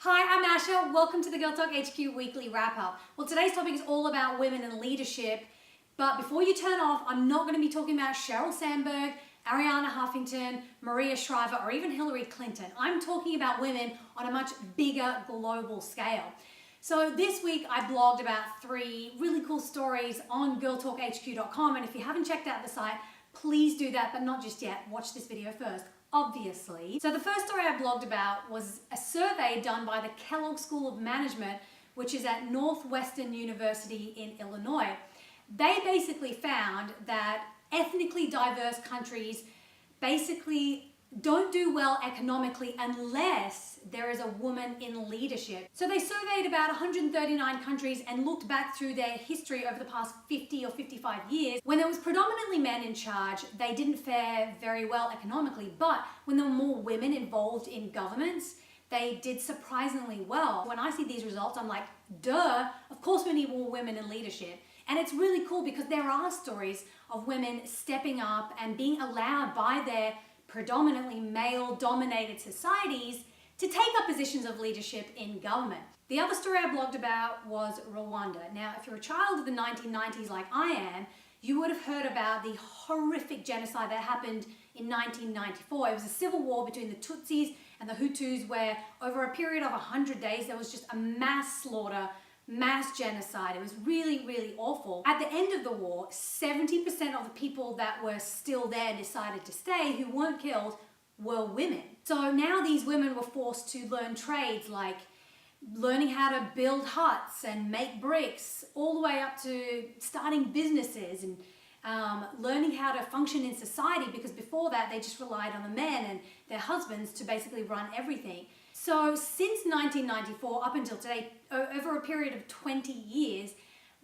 Hi, I'm Asha. Welcome to the Girl Talk HQ weekly wrap up. Well, today's topic is all about women in leadership. But before you turn off, I'm not going to be talking about Sheryl Sandberg, Ariana Huffington, Maria Shriver, or even Hillary Clinton. I'm talking about women on a much bigger global scale. So this week I blogged about 3 really cool stories on girltalkhq.com, and if you haven't checked out the site, please do that, but not just yet. Watch this video first, obviously. So the first story I blogged about was a survey done by the Kellogg School of Management, which is at Northwestern University in Illinois. They basically found that ethnically diverse countries basically don't do well economically unless there is a woman in leadership. So they surveyed about 139 countries and looked back through their history over the past 50 or 55 years. When there was predominantly men in charge, they didn't fare very well economically, but when there were more women involved in governments, they did surprisingly well. When I see these results, I'm like, duh, of course we need more women in leadership. And it's really cool because there are stories of women stepping up and being allowed by their predominantly male-dominated societies to take up positions of leadership in government. The other story I blogged about was Rwanda. Now, if you're a child of the 1990s like I am, you would have heard about the horrific genocide that happened in 1994. It was a civil war between the Tutsis and the Hutus where over a period of 100 days there was just a mass slaughter, mass genocide. It was really, really awful. At the end of the war, 70% of the people that were still there decided to stay who weren't killed were women. So now these women were forced to learn trades like learning how to build huts and make bricks, all the way up to starting businesses and learning how to function in society, because before that they just relied on the men and their husbands to basically run everything. So since 1994 up until today, over a period of 20 years,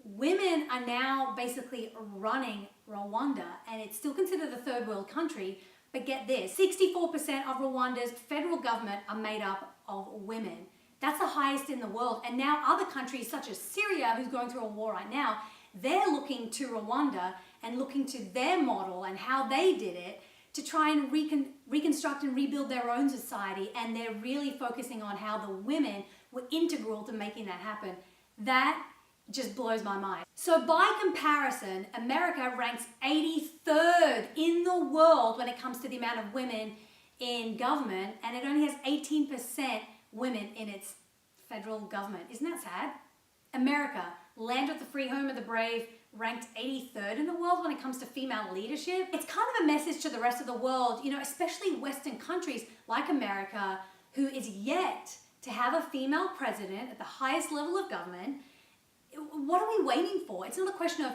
women are now basically running Rwanda, and it's still considered a third world country, but get this, 64% of Rwanda's federal government are made up of women. That's the highest in the world, and now other countries such as Syria, who's going through a war right now, they're looking to Rwanda and looking to their model and how they did it to try and reconstruct and rebuild their own society, and they're really focusing on how the women were integral to making that happen. That just blows my mind. So by comparison, America ranks 83rd in the world when it comes to the amount of women in government, and it only has 18% women in its federal government. Isn't that sad? America, land of the free, home of the brave, ranked 83rd in the world when it comes to female leadership. It's kind of a message to the rest of the world, you know, especially Western countries like America, who is yet to have a female president at the highest level of government. What are we waiting for? It's not a question of,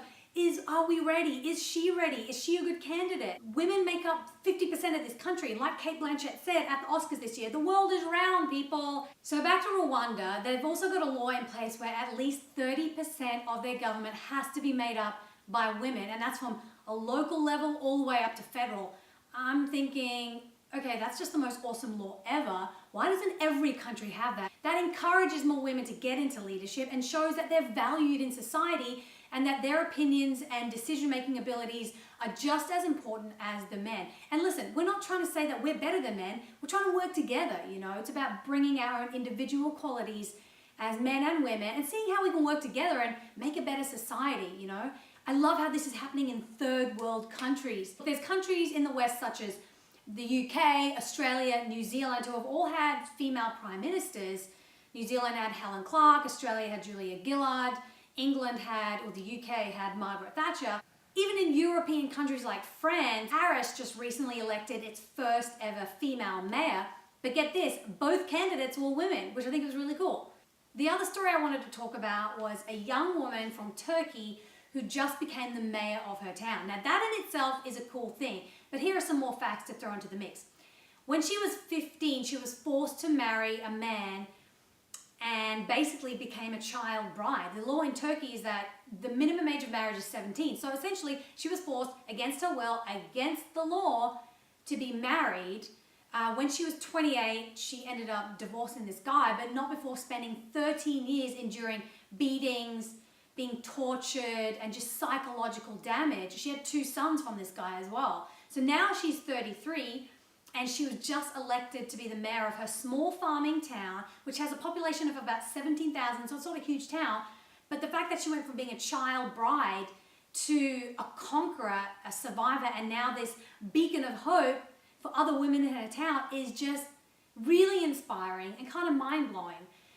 are we ready? Is she ready? Is she a good candidate? Women make up 50% of this country. Like Kate Blanchett said at the Oscars this year, the world is round, people. So back to Rwanda, they've also got a law in place where at least 30% of their government has to be made up by women, and that's from a local level all the way up to federal. I'm thinking, okay, that's just the most awesome law ever. Why doesn't every country have that? That encourages more women to get into leadership and shows that they're valued in society and that their opinions and decision-making abilities are just as important as the men. And listen, we're not trying to say that we're better than men. We're trying to work together, you know. It's about bringing our own individual qualities as men and women and seeing how we can work together and make a better society, you know. I love how this is happening in third world countries. There's countries in the West such as the UK, Australia, New Zealand, who have all had female prime ministers. New Zealand had Helen Clark, Australia had Julia Gillard, England had, or the UK had Margaret Thatcher. Even in European countries like France, Paris just recently elected its first ever female mayor. But get this, both candidates were women, which I think was really cool. The other story I wanted to talk about was a young woman from Turkey who just became the mayor of her town. Now that in itself is a cool thing, but here are some more facts to throw into the mix. When she was 15, she was forced to marry a man and basically became a child bride. The law in Turkey is that the minimum age of marriage is 17. So essentially, she was forced against her will, against the law, to be married. When she was 28, she ended up divorcing this guy, but not before spending 13 years enduring beatings, being tortured, and just psychological damage. She had 2 sons from this guy as well. So now she's 33. and she was just elected to be the mayor of her small farming town, which has a population of about 17,000, so it's not a huge town. But the fact that she went from being a child bride to a conqueror, a survivor, and now this beacon of hope for other women in her town is just really inspiring and kind of mind-blowing.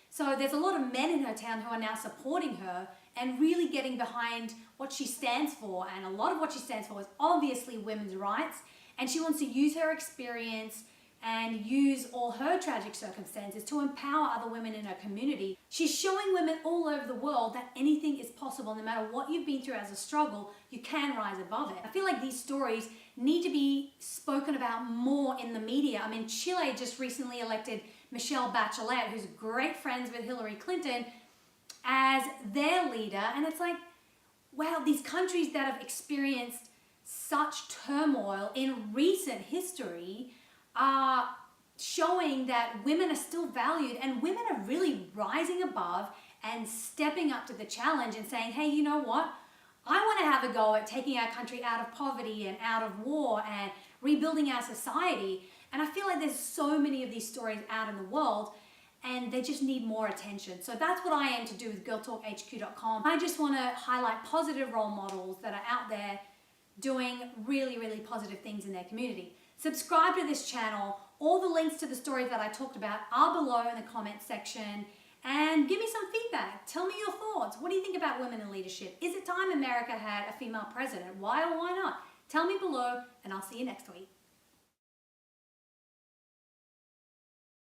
So there's a lot of men in her town who are now supporting her and really getting behind what she stands for. And a lot of what she stands for is obviously women's rights. And she wants to use her experience and use all her tragic circumstances to empower other women in her community. She's showing women all over the world that anything is possible. No matter what you've been through as a struggle, you can rise above it. I feel like these stories need to be spoken about more in the media. I mean, Chile just recently elected Michelle Bachelet, who's great friends with Hillary Clinton, as their leader. And it's like, wow, these countries that have experienced such turmoil in recent history are showing that women are still valued, and women are really rising above and stepping up to the challenge and saying, hey, you know what? I want to have a go at taking our country out of poverty and out of war and rebuilding our society. And I feel like there's so many of these stories out in the world, and they just need more attention. So that's what I aim to do with girltalkhq.com. I just want to highlight positive role models that are out there doing really, really positive things in their community. Subscribe to this channel. All the links to the stories that I talked about are below in the comments section. And give me some feedback. Tell me your thoughts. What do you think about women in leadership? Is it time America had a female president? Why or why not? Tell me below, and I'll see you next week.